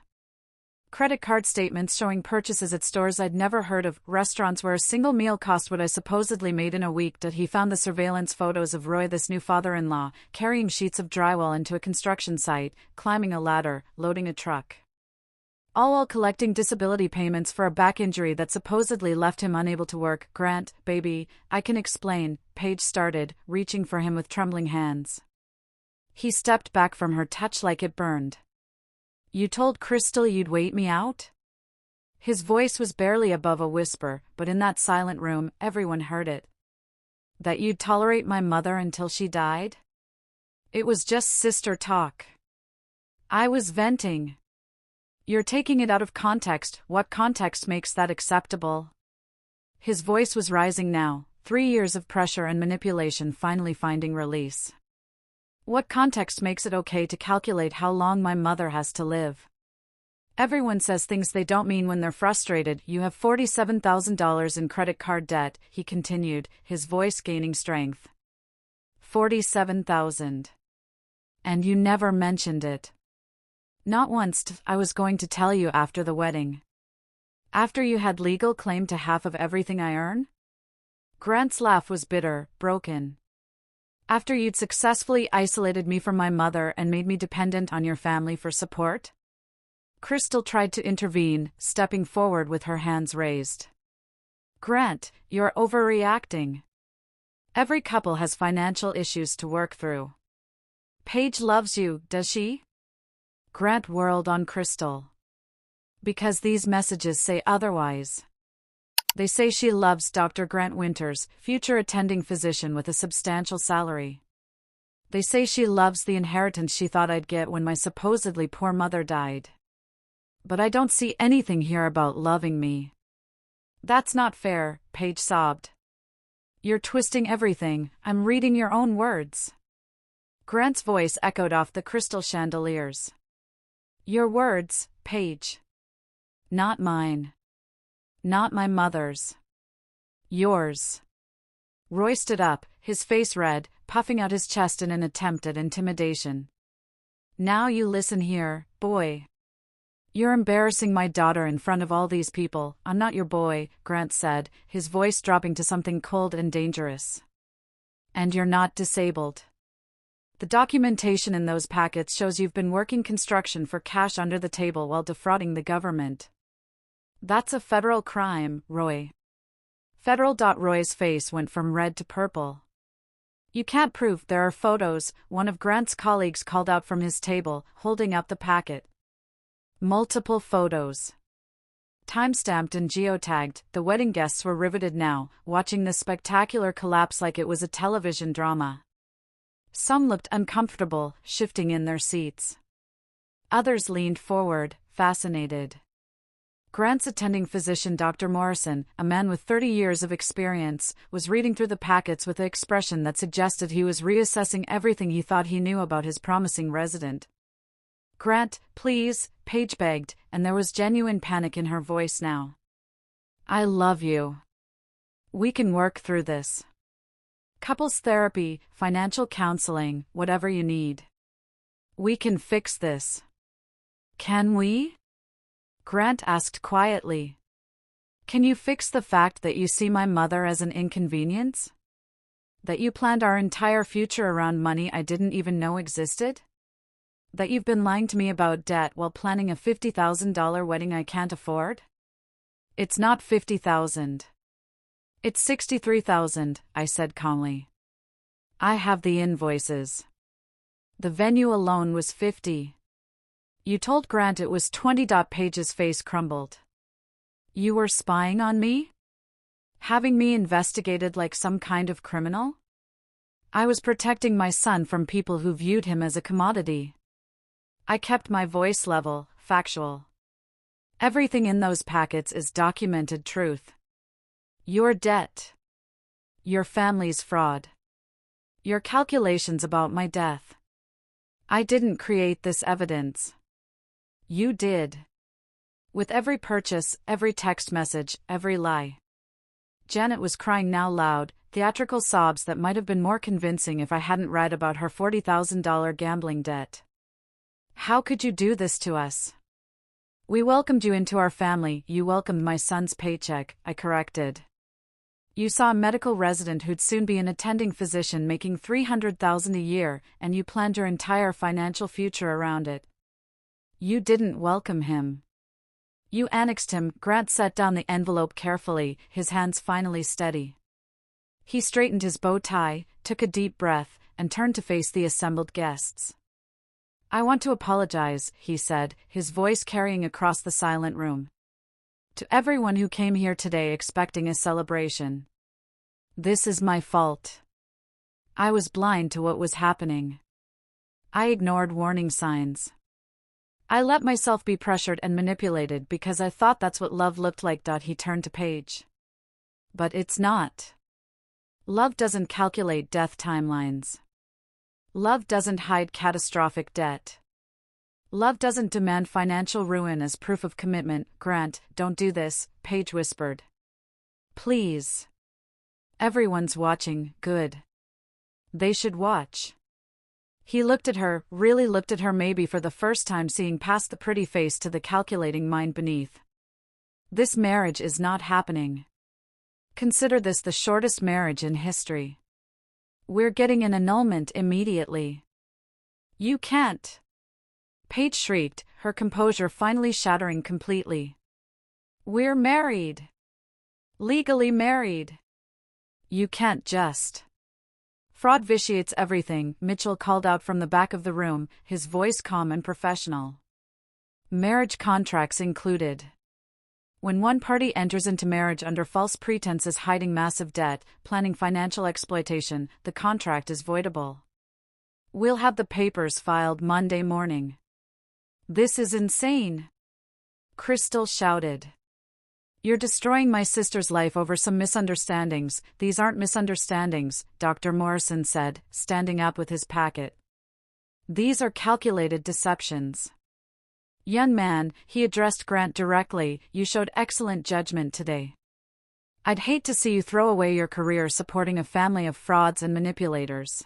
Credit card statements showing purchases at stores I'd never heard of, restaurants where a single meal cost what I supposedly made in a week. He found the surveillance photos of Roy, this new father-in-law, carrying sheets of drywall into a construction site, climbing a ladder, loading a truck. All while collecting disability payments for a back injury that supposedly left him unable to work. Grant, baby, I can explain, Paige started, reaching for him with trembling hands. He stepped back from her touch like it burned. You told Crystal you'd wait me out? His voice was barely above a whisper, but in that silent room, everyone heard it. That you'd tolerate my mother until she died? It was just sister talk. I was venting. You're taking it out of context. What context makes that acceptable? His voice was rising now, 3 years of pressure and manipulation finally finding release. What context makes it okay to calculate how long my mother has to live? Everyone says things they don't mean when they're frustrated. You have $47,000 in credit card debt, he continued, his voice gaining strength. 47,000. And you never mentioned it. Not once. I was going to tell you after the wedding. After you had legal claim to half of everything I earn? Grant's laugh was bitter, broken. After you'd successfully isolated me from my mother and made me dependent on your family for support? Crystal tried to intervene, stepping forward with her hands raised. Grant, you're overreacting. Every couple has financial issues to work through. Paige loves you, does she? Grant whirled on Crystal. Because these messages say otherwise. They say she loves Dr. Grant Winters, future attending physician with a substantial salary. They say she loves the inheritance she thought I'd get when my supposedly poor mother died. But I don't see anything here about loving me. That's not fair, Paige sobbed. You're twisting everything, I'm reading your own words. Grant's voice echoed off the crystal chandeliers. Your words, Paige. Not mine. Not my mother's. Yours. Roy stood up, his face red, puffing out his chest in an attempt at intimidation. Now you listen here, boy. You're embarrassing my daughter in front of all these people. I'm not your boy, Grant said, his voice dropping to something cold and dangerous. And you're not disabled. The documentation in those packets shows you've been working construction for cash under the table while defrauding the government. That's a federal crime, Roy. Federal. Roy's face went from red to purple. You can't prove. There are photos, one of Grant's colleagues called out from his table, holding up the packet. Multiple photos. Time-stamped and geotagged, the wedding guests were riveted now, watching the spectacular collapse like it was a television drama. Some looked uncomfortable, shifting in their seats. Others leaned forward, fascinated. Grant's attending physician, Dr. Morrison, a man with 30 years of experience, was reading through the packets with an expression that suggested he was reassessing everything he thought he knew about his promising resident. Grant, please, Paige begged, and there was genuine panic in her voice now. I love you. We can work through this. Couples therapy, financial counseling, whatever you need. We can fix this. Can we? Grant asked quietly. Can you fix the fact that you see my mother as an inconvenience? That you planned our entire future around money I didn't even know existed? That you've been lying to me about debt while planning a $50,000 wedding I can't afford? It's not $50,000. It's $63,000, I said calmly. I have the invoices. The venue alone was $50,000. You told Grant it was $20. Paige's face crumbled. You were spying on me? Having me investigated like some kind of criminal? I was protecting my son from people who viewed him as a commodity. I kept my voice level, factual. Everything in those packets is documented truth. Your debt. Your family's fraud. Your calculations about my death. I didn't create this evidence. You did. With every purchase, every text message, every lie. Janet was crying now, loud, theatrical sobs that might have been more convincing if I hadn't read about her $40,000 gambling debt. How could you do this to us? We welcomed you into our family. You welcomed my son's paycheck, I corrected. You saw a medical resident who'd soon be an attending physician making $300,000 a year, and you planned your entire financial future around it. You didn't welcome him. You annexed him. Grant set down the envelope carefully, his hands finally steady. He straightened his bow tie, took a deep breath, and turned to face the assembled guests. I want to apologize, he said, his voice carrying across the silent room. To everyone who came here today expecting a celebration. This is my fault. I was blind to what was happening. I ignored warning signs. I let myself be pressured and manipulated because I thought that's what love looked like. He turned to Paige. But it's not. Love doesn't calculate death timelines. Love doesn't hide catastrophic debt. Love doesn't demand financial ruin as proof of commitment. Grant, don't do this, Paige whispered. Please. Everyone's watching, good. They should watch. He looked at her, really looked at her, maybe for the first time, seeing past the pretty face to the calculating mind beneath. This marriage is not happening. Consider this the shortest marriage in history. We're getting an annulment immediately. You can't. Paige shrieked, her composure finally shattering completely. We're married. Legally married. You can't just. Fraud vitiates everything, Mitchell called out from the back of the room, his voice calm and professional. Marriage contracts included. When one party enters into marriage under false pretenses, hiding massive debt, planning financial exploitation, the contract is voidable. We'll have the papers filed Monday morning. This is insane. Crystal shouted. You're destroying my sister's life over some misunderstandings. These aren't misunderstandings, Dr. Morrison said, standing up with his packet. These are calculated deceptions. Young man, he addressed Grant directly, you showed excellent judgment today. I'd hate to see you throw away your career supporting a family of frauds and manipulators.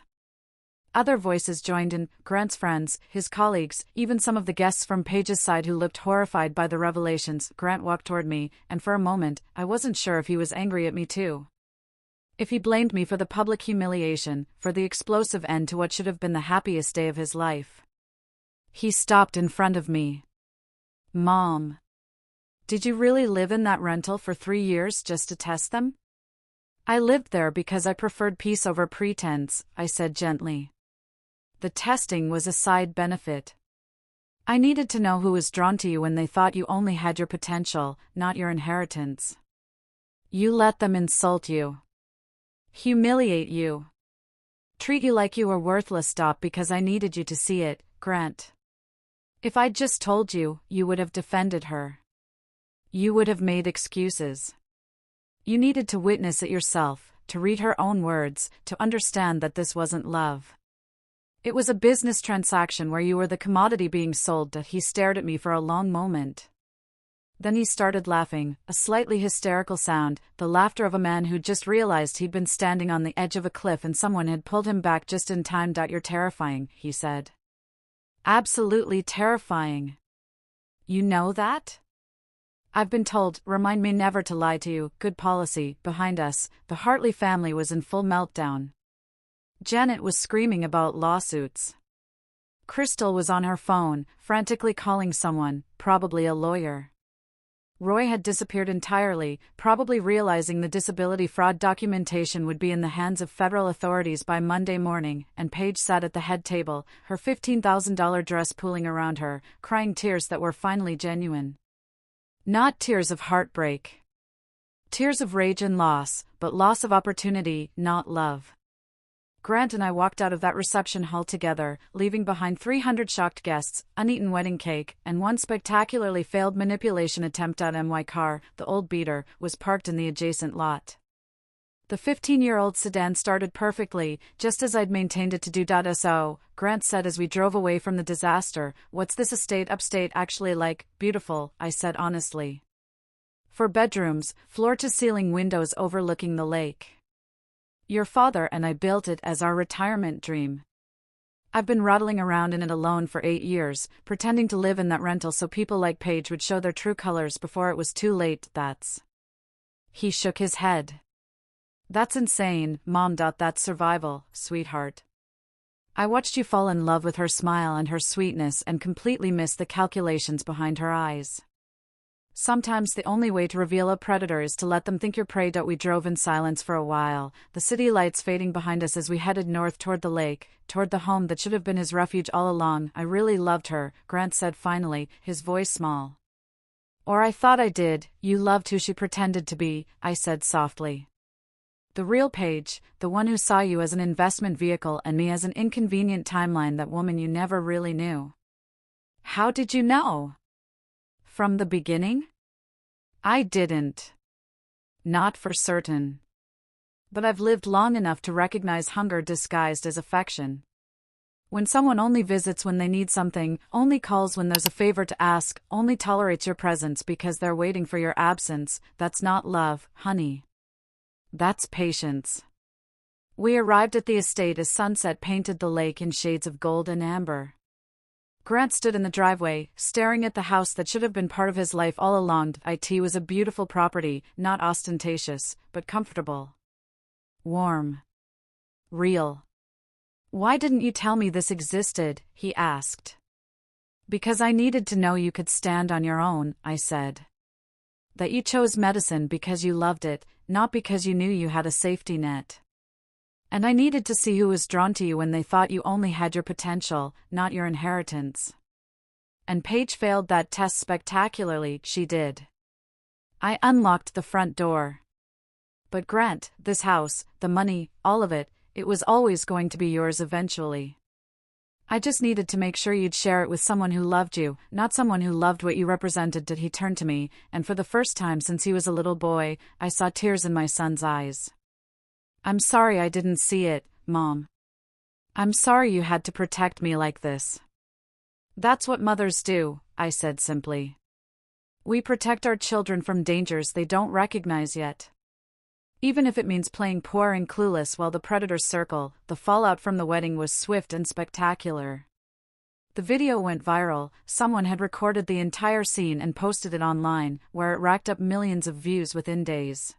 Other voices joined in, Grant's friends, his colleagues, even some of the guests from Paige's side who looked horrified by the revelations. Grant walked toward me, and for a moment, I wasn't sure if he was angry at me too. If he blamed me for the public humiliation, for the explosive end to what should have been the happiest day of his life. He stopped in front of me. Mom. Did you really live in that rental for 3 years just to test them? I lived there because I preferred peace over pretense, I said gently. The testing was a side benefit. I needed to know who was drawn to you when they thought you only had your potential, not your inheritance. You let them insult you. Humiliate you. Treat you like you were worthless. Stop because I needed you to see it, Grant. If I'd just told you, you would have defended her. You would have made excuses. You needed to witness it yourself, to read her own words, to understand that this wasn't love. It was a business transaction where you were the commodity being sold. He stared at me for a long moment. Then he started laughing, a slightly hysterical sound, the laughter of a man who'd just realized he'd been standing on the edge of a cliff and someone had pulled him back just in time. You're terrifying, he said. Absolutely terrifying. You know that? I've been told, remind me never to lie to you, good policy. Behind us, the Hartley family was in full meltdown. Janet was screaming about lawsuits. Crystal was on her phone, frantically calling someone, probably a lawyer. Roy had disappeared entirely, probably realizing the disability fraud documentation would be in the hands of federal authorities by Monday morning, and Paige sat at the head table, her $15,000 dress pooling around her, crying tears that were finally genuine. Not tears of heartbreak. Tears of rage and loss, but loss of opportunity, not love. Grant and I walked out of that reception hall together, leaving behind 300 shocked guests, uneaten wedding cake, and one spectacularly failed manipulation attempt. My car, the old beater, was parked in the adjacent lot. The 15-year-old sedan started perfectly, just as I'd maintained it to do. So, Grant said as we drove away from the disaster, what's this estate upstate actually like? Beautiful, I said honestly. 4 bedrooms, floor-to-ceiling windows overlooking the lake. Your father and I built it as our retirement dream. I've been rattling around in it alone for 8 years, pretending to live in that rental so people like Paige would show their true colors before it was too late. He shook his head. That's insane, Mom. That's survival, sweetheart. I watched you fall in love with her smile and her sweetness and completely miss the calculations behind her eyes. Sometimes the only way to reveal a predator is to let them think you're prey. We drove in silence for a while, the city lights fading behind us as we headed north toward the lake, toward the home that should have been his refuge all along. I really loved her, Grant said finally, his voice small. Or I thought I did. You loved who she pretended to be, I said softly. The real Paige, the one who saw you as an investment vehicle and me as an inconvenient timeline, that woman you never really knew. How did you know? From the beginning? I didn't. Not for certain. But I've lived long enough to recognize hunger disguised as affection. When someone only visits when they need something, only calls when there's a favor to ask, only tolerates your presence because they're waiting for your absence, that's not love, honey. That's patience. We arrived at the estate as sunset painted the lake in shades of gold and amber. Grant stood in the driveway, staring at the house that should have been part of his life all along. It was a beautiful property, not ostentatious, but comfortable. Warm. Real. Why didn't you tell me this existed? He asked. Because I needed to know you could stand on your own, I said. That you chose medicine because you loved it, not because you knew you had a safety net. And I needed to see who was drawn to you when they thought you only had your potential, not your inheritance. And Paige failed that test spectacularly, she did. I unlocked the front door. But Grant, this house, the money, all of it, it was always going to be yours eventually. I just needed to make sure you'd share it with someone who loved you, not someone who loved what you represented. He turned to me, and for the first time since he was a little boy, I saw tears in my son's eyes. I'm sorry I didn't see it, Mom. I'm sorry you had to protect me like this. That's what mothers do, I said simply. We protect our children from dangers they don't recognize yet. Even if it means playing poor and clueless while the predators circle, the fallout from the wedding was swift and spectacular. The video went viral. Someone had recorded the entire scene and posted it online, where it racked up millions of views within days.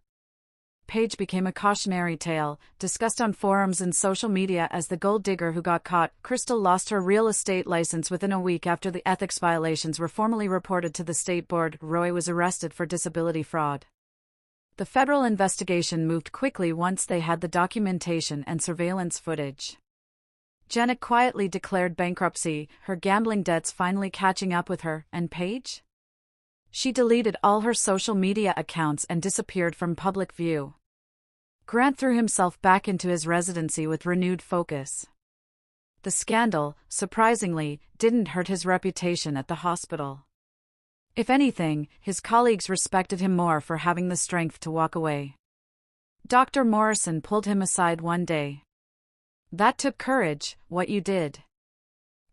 Paige became a cautionary tale, discussed on forums and social media as the gold digger who got caught. Crystal lost her real estate license within a week after the ethics violations were formally reported to the state board. Roy was arrested for disability fraud. The federal investigation moved quickly once they had the documentation and surveillance footage. Janet quietly declared bankruptcy, her gambling debts finally catching up with her, and Paige? She deleted all her social media accounts and disappeared from public view. Grant threw himself back into his residency with renewed focus. The scandal, surprisingly, didn't hurt his reputation at the hospital. If anything, his colleagues respected him more for having the strength to walk away. Dr. Morrison pulled him aside one day. That took courage, what you did.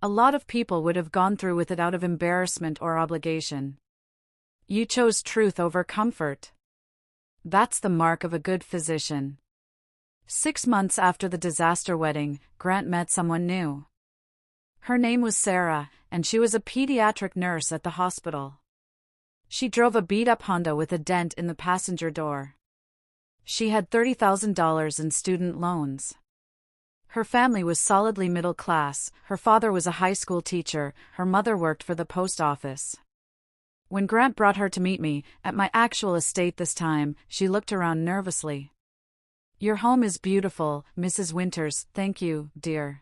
A lot of people would have gone through with it out of embarrassment or obligation. You chose truth over comfort. That's the mark of a good physician. 6 months after the disaster wedding, Grant met someone new. Her name was Sarah, and she was a pediatric nurse at the hospital. She drove a beat-up Honda with a dent in the passenger door. She had $30,000 in student loans. Her family was solidly middle class. Her father was a high school teacher, her mother worked for the post office. When Grant brought her to meet me, at my actual estate this time, she looked around nervously. Your home is beautiful, Mrs. Winters, thank you, dear.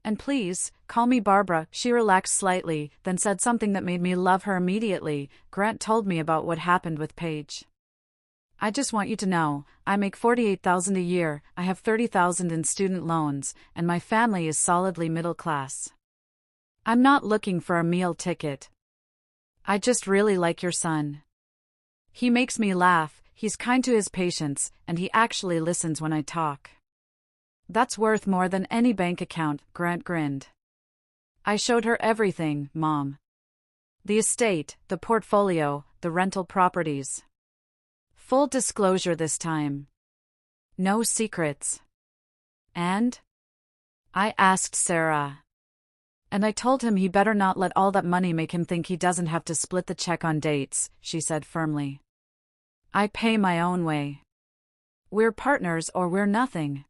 And please, call me Barbara. She relaxed slightly, then said something that made me love her immediately. Grant told me about what happened with Paige. I just want you to know, I make $48,000 a year, I have $30,000 in student loans, and my family is solidly middle class. I'm not looking for a meal ticket. I just really like your son. He makes me laugh, he's kind to his patients, and he actually listens when I talk. That's worth more than any bank account, Grant grinned. I showed her everything, Mom. The estate, the portfolio, the rental properties. Full disclosure this time. No secrets. And? I asked Sarah. And I told him he better not let all that money make him think he doesn't have to split the check on dates, she said firmly. I pay my own way. We're partners or we're nothing.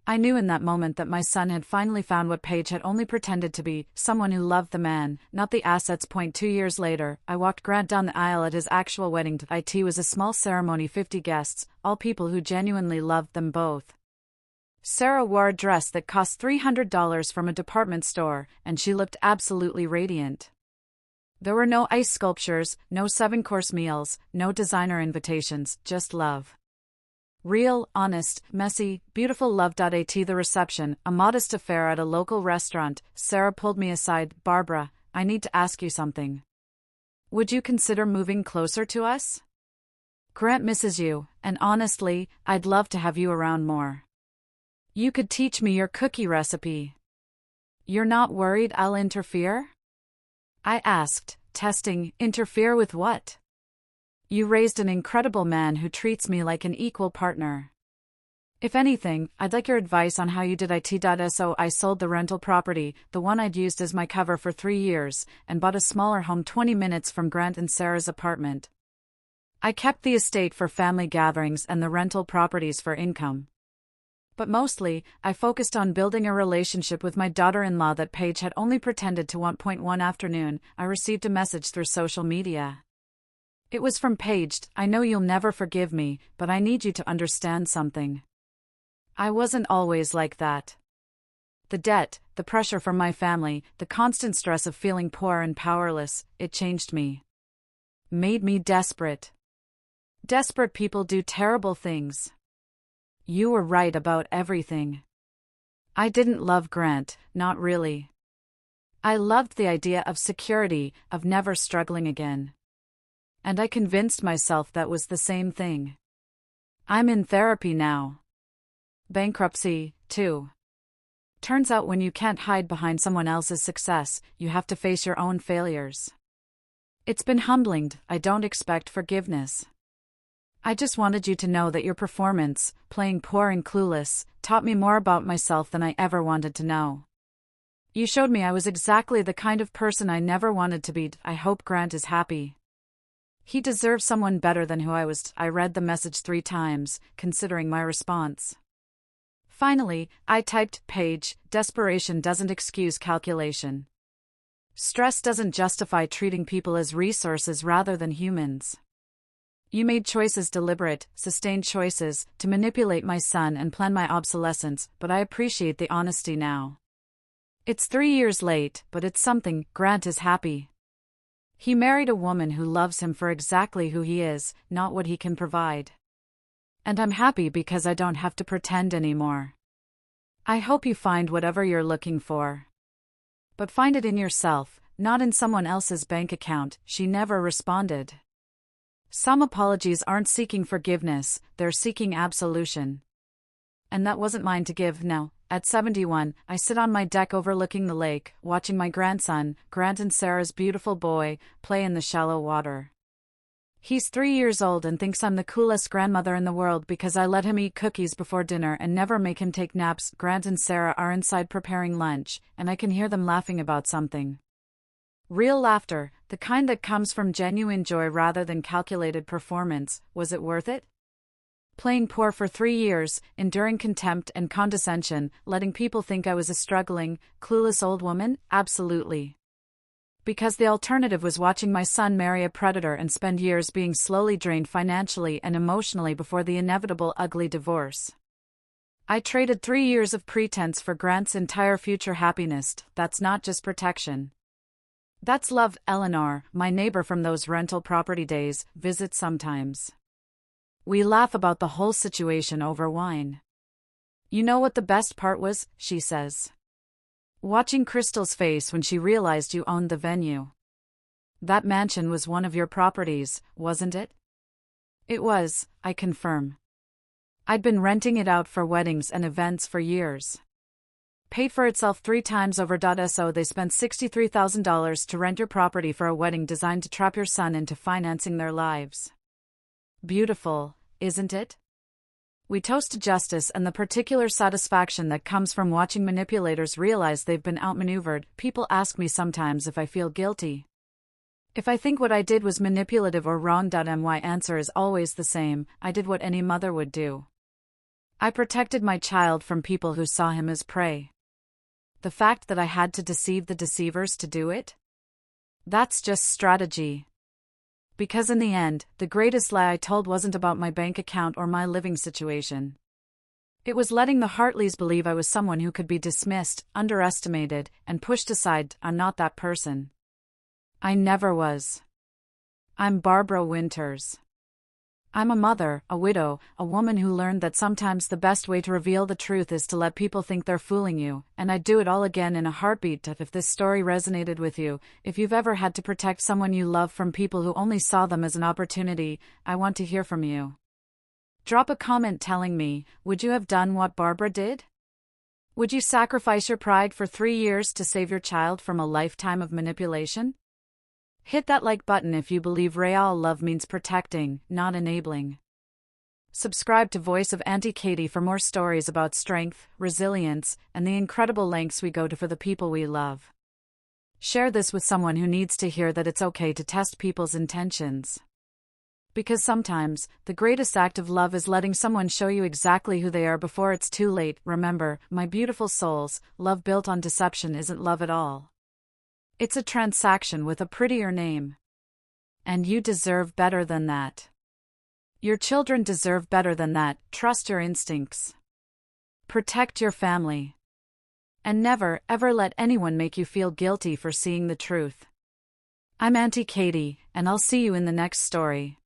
I knew in that moment that my son had finally found what Paige had only pretended to be, someone who loved the man, not the assets. 2 years later, I walked Grant down the aisle at his actual wedding. It was a small ceremony, 50 guests, all people who genuinely loved them both. Sarah wore a dress that cost $300 from a department store, and she looked absolutely radiant. There were no ice sculptures, no 7-course meals, no designer invitations, just love. Real, honest, messy, beautiful love. At the reception, a modest affair at a local restaurant, Sarah pulled me aside. Barbara, I need to ask you something. Would you consider moving closer to us? Grant misses you, and honestly, I'd love to have you around more. You could teach me your cookie recipe. You're not worried I'll interfere? I asked, testing. Interfere with what? You raised an incredible man who treats me like an equal partner. If anything, I'd like your advice on how you did it. So I sold the rental property, the one I'd used as my cover for 3 years, and bought a smaller home 20 minutes from Grant and Sarah's apartment. I kept the estate for family gatherings and the rental properties for income. But mostly, I focused on building a relationship with my daughter-in-law that Paige had only pretended to want. One afternoon, I received a message through social media. It was from Paige. I know you'll never forgive me, but I need you to understand something. I wasn't always like that. The debt, the pressure from my family, the constant stress of feeling poor and powerless, it changed me. Made me desperate. Desperate people do terrible things. You were right about everything. I didn't love Grant, not really. I loved the idea of security, of never struggling again. And I convinced myself that was the same thing. I'm in therapy now. Bankruptcy, too. Turns out when you can't hide behind someone else's success, you have to face your own failures. It's been humbling. I don't expect forgiveness. I just wanted you to know that your performance, playing poor and Clueless, taught me more about myself than I ever wanted to know. You showed me I was exactly the kind of person I never wanted to be. I hope Grant is happy. He deserves someone better than who I was. I read the message 3 times, considering my response. Finally, I typed, Paige, desperation doesn't excuse calculation. Stress doesn't justify treating people as resources rather than humans. You made choices, deliberate, sustained choices, to manipulate my son and plan my obsolescence, but I appreciate the honesty now. It's 3 years late, but it's something. Grant is happy. He married a woman who loves him for exactly who he is, not what he can provide. And I'm happy because I don't have to pretend anymore. I hope you find whatever you're looking for. But find it in yourself, not in someone else's bank account. She never responded. Some apologies aren't seeking forgiveness, they're seeking absolution. And that wasn't mine to give. Now, at 71, I sit on my deck overlooking the lake, watching my grandson, Grant and Sarah's beautiful boy, play in the shallow water. He's 3 years old and thinks I'm the coolest grandmother in the world because I let him eat cookies before dinner and never make him take naps. Grant and Sarah are inside preparing lunch, and I can hear them laughing about something. Real laughter, the kind that comes from genuine joy rather than calculated performance. Was it worth it? Playing poor for 3 years, enduring contempt and condescension, letting people think I was a struggling, clueless old woman? Absolutely. Because the alternative was watching my son marry a predator and spend years being slowly drained financially and emotionally before the inevitable ugly divorce. I traded 3 years of pretense for Grant's entire future happiness. That's not just protection. That's love. Eleanor, my neighbor from those rental property days, visits sometimes. We laugh about the whole situation over wine. You know what the best part was, she says. Watching Crystal's face when she realized you owned the venue. That mansion was one of your properties, wasn't it? It was, I confirm. I'd been renting it out for weddings and events for years. Paid for itself 3 times over. So they spent $63,000 to rent your property for a wedding designed to trap your son into financing their lives. Beautiful, isn't it? We toast to justice and the particular satisfaction that comes from watching manipulators realize they've been outmaneuvered. People ask me sometimes if I feel guilty. If I think what I did was manipulative or wrong. My answer is always the same: I did what any mother would do. I protected my child from people who saw him as prey. The fact that I had to deceive the deceivers to do it? That's just strategy. Because in the end, the greatest lie I told wasn't about my bank account or my living situation. It was letting the Hartleys believe I was someone who could be dismissed, underestimated, and pushed aside. I'm not that person. I never was. I'm Barbara Winters. I'm a mother, a widow, a woman who learned that sometimes the best way to reveal the truth is to let people think they're fooling you, and I'd do it all again in a heartbeat. If this story resonated with you, if you've ever had to protect someone you love from people who only saw them as an opportunity, I want to hear from you. Drop a comment telling me, would you have done what Barbara did? Would you sacrifice your pride for 3 years to save your child from a lifetime of manipulation? Hit that like button if you believe real love means protecting, not enabling. Subscribe to Voice of Auntie Katie for more stories about strength, resilience, and the incredible lengths we go to for the people we love. Share this with someone who needs to hear that it's okay to test people's intentions. Because sometimes, the greatest act of love is letting someone show you exactly who they are before it's too late. Remember, my beautiful souls, love built on deception isn't love at all. It's a transaction with a prettier name. And you deserve better than that. Your children deserve better than that. Trust your instincts. Protect your family. And never, ever let anyone make you feel guilty for seeing the truth. I'm Auntie Katie, and I'll see you in the next story.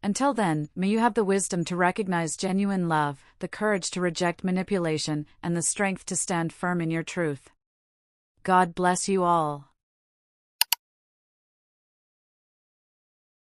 Until then, may you have the wisdom to recognize genuine love, the courage to reject manipulation, and the strength to stand firm in your truth. God bless you all.